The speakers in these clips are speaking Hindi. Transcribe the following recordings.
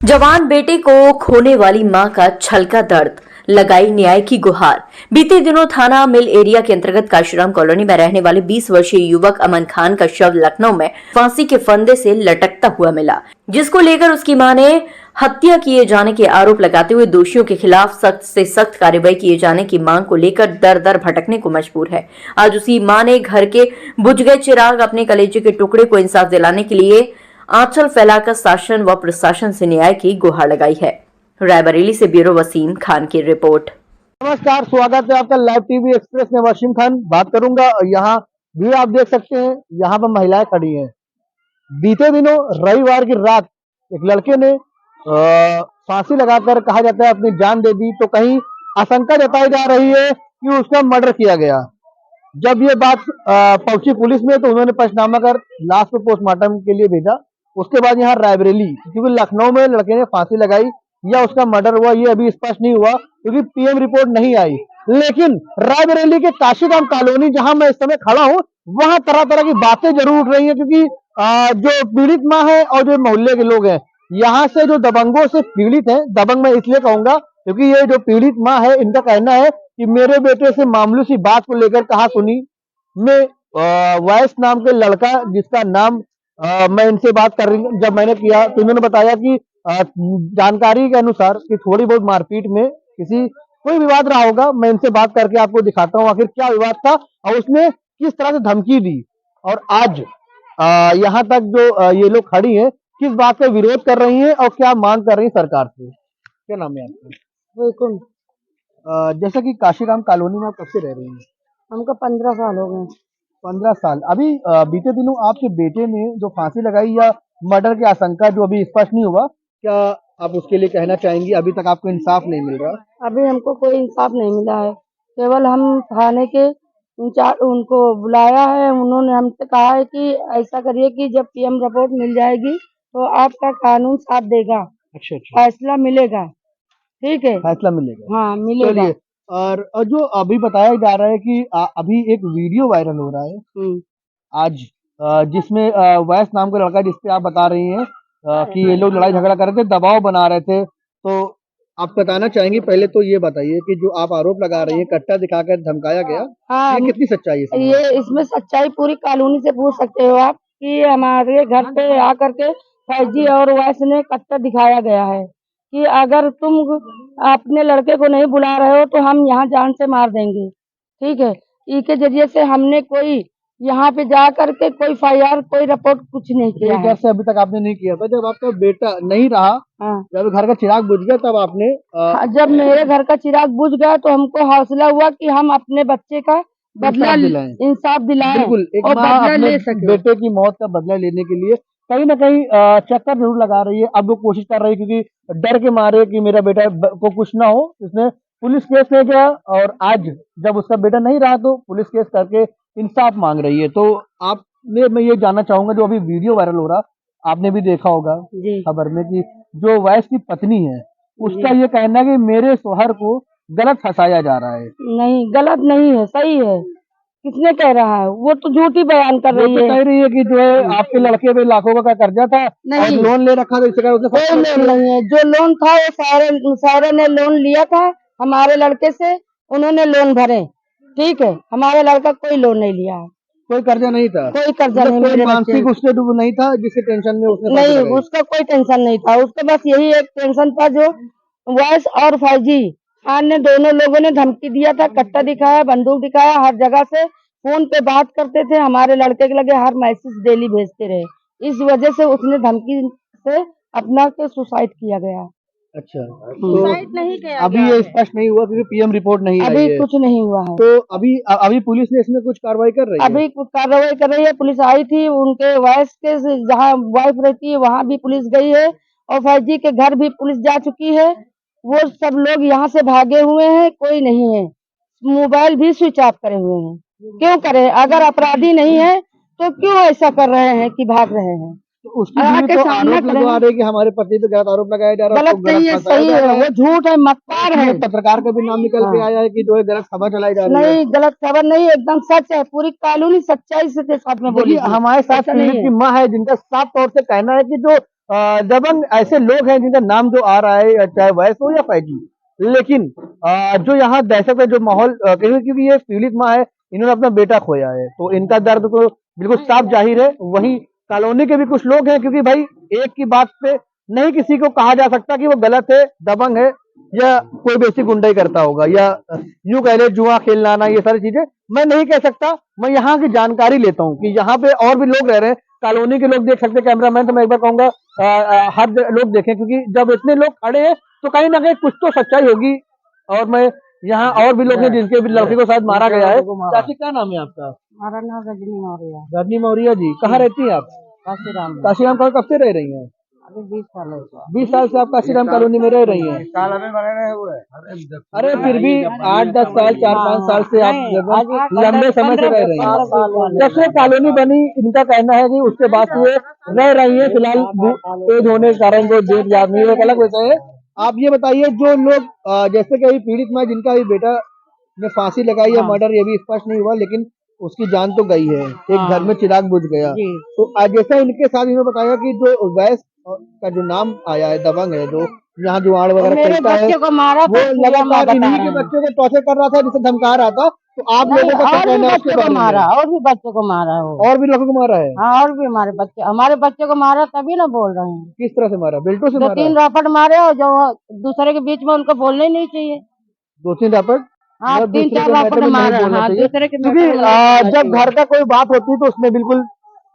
जवान बेटे को खोने वाली मां का छलका दर्द, लगाई न्याय की गुहार। बीते दिनों थाना मिल एरिया के अंतर्गत काशीराम कॉलोनी में रहने वाले 20 वर्षीय युवक अमन खान का शव लखनऊ में फांसी के फंदे से लटकता हुआ मिला, जिसको लेकर उसकी मां ने हत्या किए जाने के आरोप लगाते हुए दोषियों के खिलाफ सख्त से सख्त कार्रवाई किए जाने की मांग को लेकर दर दर भटकने को मजबूर है। आज उसी मां ने घर के बुझ गए चिराग अपने कलेजे के टुकड़े को इंसाफ दिलाने के लिए आंचल फैलाकर शासन व प्रशासन से न्याय की गुहार लगाई है। रायबरेली से ब्यूरो वसीम खान की रिपोर्ट। नमस्कार, स्वागत है आपका लाइव टीवी एक्सप्रेस में। वसीम खान बात करूंगा। यहाँ भी आप देख सकते हैं, यहाँ पर महिलाएं खड़ी हैं। बीते दिनों रविवार की रात एक लड़के ने फांसी लगाकर कहा जाता है अपनी जान दे दी, तो कहीं आशंका जताई जा रही है कि उसका मर्डर किया गया। जब ये बात पहुंची पुलिस में तो उन्होंने पंचनामा कर लाश को पोस्टमार्टम के लिए भेजा। उसके बाद यहाँ रायबरेली, क्योंकि लखनऊ में लड़के ने फांसी लगाई या उसका मर्डर हुआ ये अभी स्पष्ट नहीं हुआ, क्योंकि पीएम रिपोर्ट नहीं आई। लेकिन रायबरेली के काशीराम कॉलोनी जहां मैं इस समय खड़ा हूं, वहां तरह तरह की बातें जरूर उठ रही हैं, क्योंकि जो पीड़ित माँ है और जो मोहल्ले के लोग हैं, यहाँ से जो दबंगों से पीड़ित हैं, दबंग मैं इसलिए कहूंगा क्योंकि ये जो पीड़ित माँ है, इनका कहना है कि मेरे बेटे से मामूली सी बात को लेकर कहा सुनी में वैस नाम के लड़का, जिसका नाम मैं इनसे बात कर रही, जब मैंने किया तो इन्होंने बताया कि जानकारी के अनुसार कि थोड़ी बहुत मारपीट में कोई विवाद रहा होगा। मैं इनसे बात करके आपको दिखाता हूँ आखिर क्या विवाद था और उसने किस तरह से धमकी दी। और आज यहाँ तक जो ये लोग खड़ी हैं, किस बात का विरोध कर रही हैं और क्या मांग कर रही है सरकार से। क्या नाम है आपका? बिल्कुल। जैसा कि काशीराम कॉलोनी में आप कब से रह रही हैं? हमको 15 साल हो गए। 15 साल। अभी बीते दिनों आपके बेटे ने जो फांसी लगाई या मर्डर की आशंका जो अभी स्पष्ट नहीं हुआ, क्या आप उसके लिए कहना चाहेंगी? अभी तक आपको इंसाफ नहीं मिल रहा? अभी हमको कोई इंसाफ नहीं मिला है। केवल हम थाने के इंचार्ज उनको बुलाया है, उन्होंने हमसे कहा है कि ऐसा करिए कि जब पीएम रिपोर्ट मिल जाएगी तो आपका कानून साथ देगा। अच्छा अच्छा, फैसला मिलेगा। ठीक है, फैसला मिलेगा। हाँ मिलेगा। चलिए, और जो अभी बताया जा रहा है कि अभी एक वीडियो वायरल हो रहा है आज, जिसमें वैस नाम का लड़का, जिसपे आप बता रही हैं कि ये लोग लड़ाई झगड़ा कर रहे थे, दबाव बना रहे थे, तो आप बताना चाहेंगे? पहले तो ये बताइए कि जो आप आरोप लगा रही है कट्टा दिखाकर धमकाया गया, हाँ, ये कितनी सच्चाई है इसमें? ये इसमें सच्चाई पूरी कॉलोनी से पूछ सकते हो आप कि हमारे घर पे आकर के फैजी और वैस ने कट्टा दिखाया गया है कि अगर तुम अपने लड़के को नहीं बुला रहे हो तो हम यहाँ जान से मार देंगे। ठीक है, इसके जरिए से हमने कोई यहाँ पे जा करके कोई एफआईआर कोई रिपोर्ट कुछ नहीं किया है। घर से अभी तक आपने नहीं किया था? जब आपका बेटा नहीं रहा, हाँ, जब घर का चिराग बुझ गया, तब आपने हाँ, जब मेरे घर का चिराग बुझ गया तो हमको हौसला हुआ कि हम अपने बच्चे का बदला इंसाफ दिलाएं। बिल्कुल, एक और माँ बदला अपने ले सके। बेटे की मौत का बदला लेने के लिए कहीं ना कहीं चक्कर जरूर लगा रही है। अब वो कोशिश कर रही है, क्योंकि डर के मारे कि मेरा बेटा को कुछ ना हो, इसने पुलिस केस ले गया। और आज जब उसका बेटा नहीं रहा तो पुलिस केस करके इंसाफ मांग रही है। तो आपने, मैं ये जानना चाहूंगा, जो अभी वीडियो वायरल हो रहा, आपने भी देखा होगा जी, खबर में, कि जो वैस की पत्नी है, उसका ये कहना है कि मेरे शोहर को गलत फंसाया जा रहा है। नहीं गलत नहीं है, सही है। किसने कह रहा है? वो तो झूठी बयान कर वो रही तो है। कह रही है कि जो है आपके लड़के पे लाखों का कर्जा था और नहीं, लोन ले रखा था, इससे उसने कोई लोन नहीं है। जो लोन था वो सारे ने लोन लिया था हमारे लड़के से, उन्होंने लोन भरे। ठीक है, हमारे लड़का कोई लोन नहीं लिया है, कोई कर्जा नहीं था? कोई कर्जा नहीं। कोई मेरे मानसिक बच्चे उससे डूब नहीं था जिसके टेंशन में उसने पैसे नहीं, लगाए? उसका कोई टेंशन नहीं था। उसका बस यही एक टेंशन था, जो वैस और फौजी खान ने दोनों लोगों ने धमकी दिया था, कट्टा दिखाया, बंदूक दिखाया, हर जगह से फोन पे बात करते थे, हमारे लड़के के लगे हर मैसेज डेली भेजते रहे। इस वजह से उसने धमकी से अपना के सुसाइड किया गया। अच्छा, सुसाइड तो नहीं किया अभी गया ये है। स्पष्ट नहीं हुआ क्योंकि पीएम रिपोर्ट नहीं आई अभी है। कुछ नहीं हुआ है। तो अभी पुलिस ने इसमें कुछ कार्रवाई कर रही है? अभी कुछ कार्रवाई कर रही है। पुलिस आई थी, उनके वैस के जहाँ वाइफ रहती है वहाँ भी पुलिस गई है और फौजी के घर भी पुलिस जा चुकी है। वो सब लोग यहाँ से भागे हुए हैं, कोई नहीं है। मोबाइल भी स्विच ऑफ करे हुए हैं। क्यों करे? अगर अपराधी नहीं है तो क्यों ऐसा कर रहे हैं कि भाग रहे हैं? तो उसकी बीवी तो आरोप लगवा रही है कि हमारे पति पे गलत आरोप लगाया जा रहा है, गलत उसको नहीं है, फंसाया सही जा रहा है, वो झूठ है, मक्कार है। इसमें पत्रकार का भी नाम निकल के आया है कि जो है गलत खबर चलाई जा रही है। नहीं, गलत खबर नहीं, एकदम सच है। पूरी कॉलोनी सच्चाई से साथ में बोली। देखिए, हमारे साथ पीड़ित की माँ है, जिनका साफ तौर से कहना है कि जो दबंग ऐसे लोग हैं जिनका नाम जो आ रहा है, चाहे वैस हो या फैजी, लेकिन जो यहाँ दहशत है, जो माहौल, क्योंकि ये पीड़ित माँ है, इन्होंने अपना बेटा खोया है, तो इनका दर्द तो बिल्कुल साफ जाहिर है। वहीं कॉलोनी के भी कुछ लोग हैं, क्योंकि भाई एक की बात पे नहीं किसी को कहा जा सकता कि वो गलत है, दबंग है, या कोई बेसिक गुंडाई करता होगा, या यूं कह ले जुआ खेलना आना, ये सारी चीजें मैं नहीं कह सकता। मैं यहाँ की जानकारी लेता हूँ कि यहाँ पे और भी लोग रह रहे हैं, कॉलोनी के लोग देख सकते हैं। कैमरामैन तो मैं एक बार कहूंगा हर लोग देखें, क्योंकि जब इतने लोग खड़े हैं तो कहीं ना कहीं कुछ तो सच्चाई होगी। और मैं यहाँ और भी लोग हैं जिनके भी लड़के को शायद मारा गया है। चाची क्या नाम है आपका? हमारा नाम रजनी मौर्य। रजनी मौर्य जी, कहाँ रहती हैं आप? काशीराम। काशीराम कब से रह रही हैं? अभी 20 साल हो 20 साल से आप काशीराम कॉलोनी में रह रही हैं। साल हमें बने रहे हुए। अरे फिर भी 8-10 साल, 4-5 साल से आप लगभग लंबे समय से रह रही हैं। जब से कॉलोनी बनी, इनका कहना है कि उसके बाद से ये रह रही है। फिलहाल तेज होने के कारण वो देर याद नहीं है, एक अलग विषय है। आप ये बताइए, जो लोग जैसे कि अभी पीड़ित माँ जिनका भी बेटा ने फांसी लगाई या मर्डर, ये भी स्पष्ट नहीं हुआ, लेकिन उसकी जान तो गई है, एक घर में चिराग बुझ गया। तो जैसा इनके साथ इन्होंने बताया कि जो वैस का जो नाम आया है, दबंग है, जो यहाँ जुआड़ वगैरह खेलता है, को मारा वो लगातार इन्हीं के बच्चों को टॉर्चर कर रहा था, जिसे धमका रहा था। तो आप लोगों का क्या कहना है उसके बारे में? और भी बच्चों को मारा हो। और भी लोगों को मारा है? हाँ, और भी हमारे बच्चे को मारा, तभी ना बोल रहे हैं। किस तरह से मारा? बेल्टों से मारा? 2-3 रॉकेट मारे हो, जो दूसरे के बीच में उनको बोलने ही नहीं चाहिए। 2-3 रॉकेट? हाँ, मतलब 3-4 दूसरे के रॉकेट मैटर में नहीं मारा। बोलना हाँ, चाहिए। दूसरे के क्योंकि जब घर का कोई बात होती है तो उसमें बिल्कुल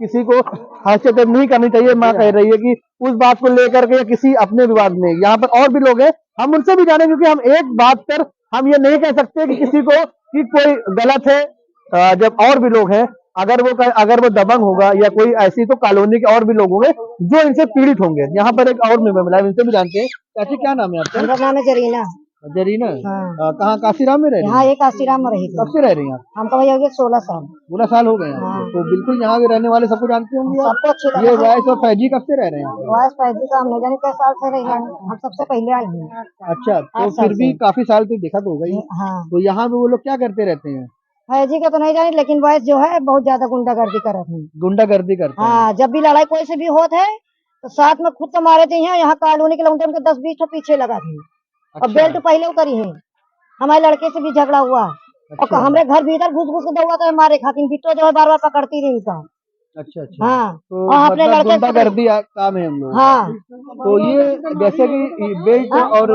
किसी को हस्तक्षेप नहीं करनी चाहिए। माँ कह रही है कि उस बात को लेकर के किसी अपने विवाद में, यहाँ पर और भी लोग हैं, हम उनसे भी जाने, क्योंकि हम एक बात पर हम ये नहीं कह सकते कि किसी को कि कोई गलत है। जब और भी लोग हैं, अगर वो दबंग होगा या कोई ऐसी, तो कॉलोनी के और भी लोग होंगे जो इनसे पीड़ित होंगे। यहाँ पर एक और महिला है, इनसे भी जानते हैं। चाची क्या नाम है आपका? मेरा नाम है जरीना। जरीना? हाँ। कहाँ काशीराम में रह रही हाँ, हैं? ये काशीराम में रही थी। कब से रह रही हैं आप? हमको भैया हो गया 16 साल। 16 साल हो गए हैं आपको। तो बिल्कुल यहाँ के रहने वाले सबको जानते होंगे आप। सबको अच्छी ये लगा। वैस और फैजी कब से रह रहे हैं? वाइस पैदी का हम नहीं जाने कई साल से रही हैं। हम सबसे पहले आई हैं। अच्छा, तो 8 साल फिर भी से। काफी साल तो देखा तो होगा ही। हाँ, तो यहाँ पे वो लोग क्या करते रहते हैं? फैजी का तो नहीं जानी, लेकिन वाइस जो है बहुत ज्यादा गुंडागर्दी कर रही है। गुंडागर्दी करते हैं? हाँ, जब भी लड़ाई कोई से भी होत है तो साथ में खुद तो मारे थे। यहाँ कॉलोनी के लोग उनके 10-20 तो पीछे लगा थे। और अच्छा। बेल्ट पहले उतरी है। हमारे लड़के से भी झगड़ा हुआ। और अच्छा। हमारे घर भीतर घुस घुस के दौड़ा था हमारे खातिर। बिट्टो जो है बार बार पकड़ती रही इनका। अच्छा अच्छा। हाँ, तो और अपने मतलब लड़के गुंडागर्दी काम है हम लोग। हाँ तो ये जैसे कि बेल्ट और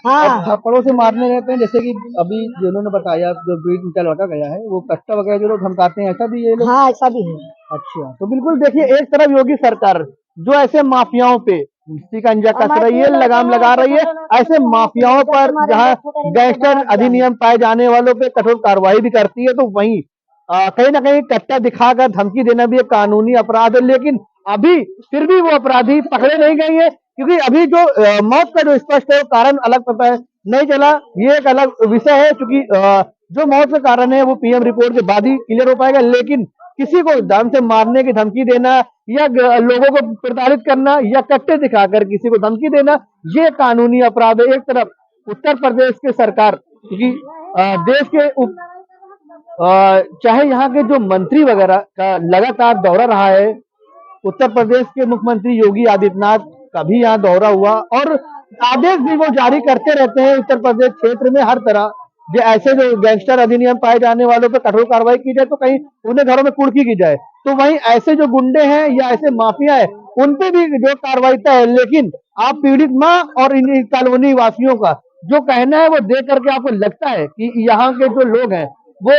हाँ थप्पड़ों से मारने रहते हैं, जैसे कि अभी जिन्होंने बताया, जो बीच उनका लड़का गया है, वो कट्टा वगैरह जो लोग धमकाते हैं, ऐसा भी ये लोग? हाँ, ऐसा भी है। अच्छा, तो बिल्कुल देखिए, एक तरफ योगी सरकार जो ऐसे माफियाओं पे शिकंजा कस रही है, लगाम लगा रही है, ऐसे माफियाओं पर जहां गैंगस्टर अधिनियम पाए जाने वालों पे कठोर कार्रवाई भी करती है, तो वहीं कहीं ना कहीं कट्टा दिखाकर धमकी देना भी एक कानूनी अपराध है। लेकिन अभी फिर भी वो अपराधी पकड़े नहीं गए हैं, क्योंकि अभी जो मौत का जो स्पष्ट है वो कारण अलग पता है नहीं चला। ये एक अलग विषय है, क्योंकि जो मौत का कारण है वो पीएम रिपोर्ट के बाद ही क्लियर हो पाएगा। लेकिन किसी को जान से मारने की धमकी देना, या लोगों को प्रताड़ित करना, या कट्टे दिखाकर किसी को धमकी देना, ये कानूनी अपराध है। एक तरफ उत्तर प्रदेश की सरकार, क्योंकि देश के चाहे यहाँ के जो मंत्री वगैरह का लगातार दौरा रहा है, उत्तर प्रदेश के मुख्यमंत्री योगी आदित्यनाथ का भी यहाँ दौरा हुआ, और आदेश भी वो जारी करते रहते हैं उत्तर प्रदेश क्षेत्र में हर तरह। जो ऐसे जो गैंगस्टर अधिनियम पाए जाने वालों पर कठोर कार्रवाई की जाए, तो कहीं उन्हें घरों में कुर्की की जाए, तो वहीं ऐसे जो गुंडे हैं या ऐसे माफिया है उन पे भी जो कार्रवाई तय है। लेकिन आप पीड़ित माँ और इन कॉलोनी वासियों का जो कहना है, वो देख करके आपको लगता है कि यहाँ के जो लोग हैं वो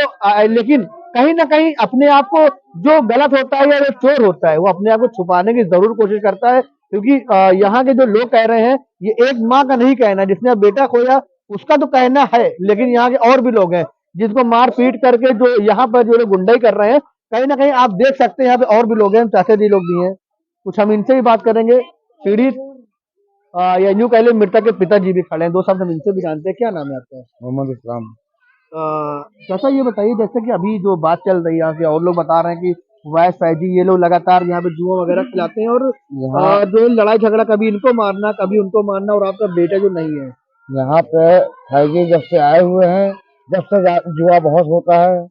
लेकिन कहीं ना कहीं अपने आप को, जो गलत होता है या जो चोर होता है, वो अपने आप को छुपाने की जरूर कोशिश करता है। क्योंकि यहाँ के जो लोग कह रहे हैं, ये एक माँ का नहीं कहना, जिसने बेटा खोया उसका तो कहना है, लेकिन यहाँ के और भी लोग हैं जिनको मार पीट करके जो यहाँ पर जो लोग गुंडाई कर रहे हैं, कहीं ना कहीं आप देख सकते हैं यहाँ पे और भी लोग हैं, चाचा जी लोग भी हैं, कुछ हम इनसे भी बात करेंगे। पीड़ित या यूं कह ले मृतक के पिताजी भी खड़े हैं, दो शब्द हम इनसे भी जानते हैं। क्या नाम है आपका? मोहम्मद इस्लाम। चाचा ये बताइए, जैसे कि अभी जो बात चल रही है यहाँ के और लोग बता रहे हैं कि वैस फैजी ये लोग लगातार यहाँ पे जुआ वगैरह खिलाते हैं, और जो लड़ाई झगड़ा कभी इनको मारना कभी उनको मारना, और आपका बेटा जो नहीं है यहाँ पे फैजी जब से आए हुए हैं, जब से जुआ बहुत होता है,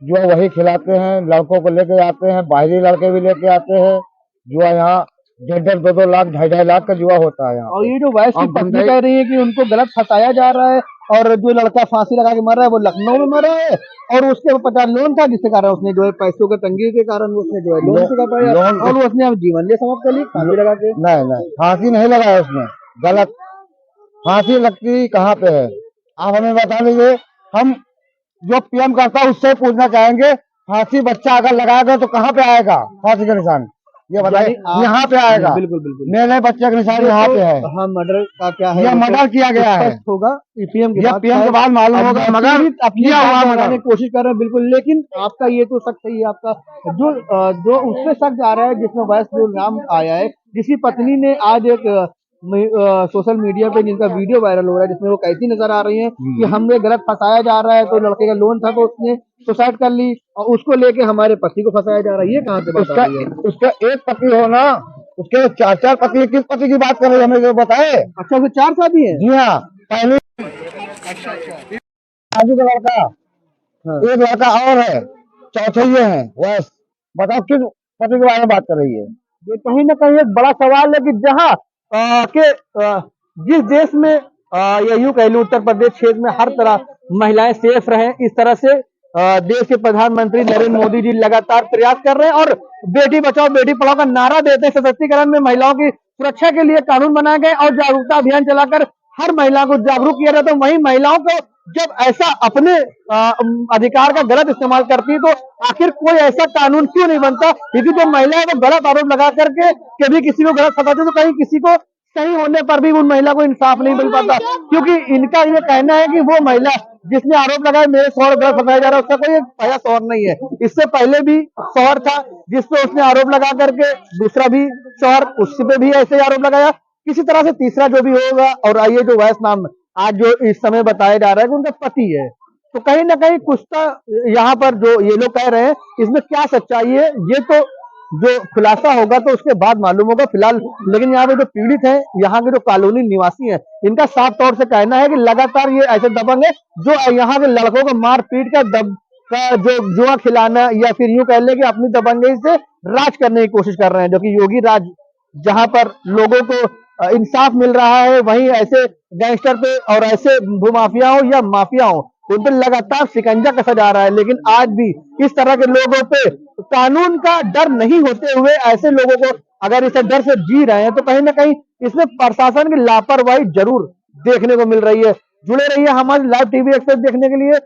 जुआ वही खिलाते हैं, लड़कों को लेके आते हैं, बाहरी लड़के भी लेके आते हैं, जुआ यहाँ 1.5 2 लाख 2.5 लाख का जुआ होता है यहाँ और पे। ये जो वैस की अब पत्नी बंदे- कह रही है कि उनको गलत फंसाया जा रहा है, और जो लड़का फांसी लगा के मर रहा है वो लखनऊ में मर रहा है, और उसके पता लोन था जिसके कारण उसने जो है पैसों के तंगी के कारण उसने जो है लोन चुका पाया, लोन- और उसने अब जीवन ले समाप्त कर ली फांसी लगा के। नहीं फांसी नहीं लगाया उसने, गलत फांसी लगती कहाँ पे है, आप हमें बता दीजिए। हम जो पीएम करता है उससे पूछना चाहेंगे, फांसी बच्चा अगर लगाएगा तो कहाँ पे आएगा फांसी का निशान, ये बताइए। यानी आप- यहाँ पे आएगा, बिल्कुल बिल्कुल। मेरे बच्चे का निशान यहाँ पे है। हाँ, मर्डर का क्या है यह वो मर्डर तो किया गया है, स्पष्ट होगा पीएम के यह बाद, पीएम के बाद मालूम होगा, मगर अपनी किया हुआ बात मर्डर। लगाने की कोशिश कर रहे हैं बिल्कुल। लेकिन आपका ये तो शक सही है, आपका जो उससे शक जा रहा है जिसमें वैस जो नाम आया है, जिसकी पत्नी ने आज एक सोशल मीडिया पे जिनका वीडियो वायरल हो रहा है जिसमें वो कहती नजर आ रही है कि हमें गलत फंसाया जा रहा है, तो लड़के का लोन था तो उसने सुसाइड कर ली, और उसको लेके हमारे पति को फंसाया जा रहा है। ये कहाँ से बात आ रही है? उसका एक पति हो ना, उसके 4 पति, किस पति की बात कर रहे हैं हमें जो बताए। अच्छा, उसके 4 शादी है? जी हाँ, पहले शादी का लड़का, हाँ। एक लड़का और है, चौथे ये है बस। बताओ किस पति के बारे में बात कर रही है। ये कहीं ना कहीं एक बड़ा सवाल है कि जहाँ जिस देश में या यूं कह लूं उत्तर प्रदेश क्षेत्र में हर तरह महिलाएं सेफ रहें, इस तरह से देश के प्रधानमंत्री नरेंद्र मोदी जी लगातार प्रयास कर रहे हैं, और बेटी बचाओ बेटी पढ़ाओ का नारा देते हैं। सशक्तिकरण में महिलाओं की सुरक्षा के लिए कानून बनाए गए और जागरूकता अभियान चलाकर हर महिला को जागरूक किया जाता है। वहीं महिलाओं को जब ऐसा अपने अधिकार का गलत इस्तेमाल करती है तो आखिर कोई ऐसा कानून क्यों नहीं बनता? क्योंकि जो महिला है वो गलत आरोप लगा करके कभी किसी को गलत फंसाती है, तो कहीं किसी को सही होने पर भी उन महिला को इंसाफ नहीं मिल पाता, क्योंकि इनका ये कहना है कि वो महिला जिसने आरोप लगाया मेरे शौहर गलत फंसाया जा रहा है, उसका कोई पहला शौहर नहीं है। इससे पहले भी शौहर था जिसपे उसने आरोप लगा करके दूसरा भी शौहर, उस पे भी ऐसे आरोप लगाया। किसी तरह से तीसरा जो भी होगा, और ये जो वैस नाम आज जो इस समय बताया जा रहा है कि उनका पति है, तो कहीं ना कहीं कुछ तो यहाँ पर जो ये लोग कह रहे हैं इसमें क्या सच्चाई है, ये तो जो खुलासा होगा तो उसके बाद मालूम होगा फिलहाल। लेकिन यहाँ पे जो पीड़ित हैं, यहाँ के जो कॉलोनी निवासी हैं, इनका साफ तौर से कहना है कि लगातार ये ऐसे दबंग है जो यहाँ के लड़कों को मार पीट का जो जुआ खिलाना, या फिर यूं कह ले कि अपनी दबंगई से राज करने की कोशिश कर रहे हैं, जो कि योगी राज जहां पर लोगों को इंसाफ मिल रहा है, वहीं ऐसे गैंगस्टर पे और ऐसे भूमाफियाओं या माफियाओं उन पर लगातार शिकंजा कसा जा रहा है। लेकिन आज भी इस तरह के लोगों पे कानून का डर नहीं होते हुए ऐसे लोगों को अगर इसे डर से जी रहे हैं, तो कहीं ना कहीं इसमें प्रशासन की लापरवाही जरूर देखने को मिल रही है। जुड़े रहिए हमारे लाइव टीवी एक्सप्रेस देखने के लिए।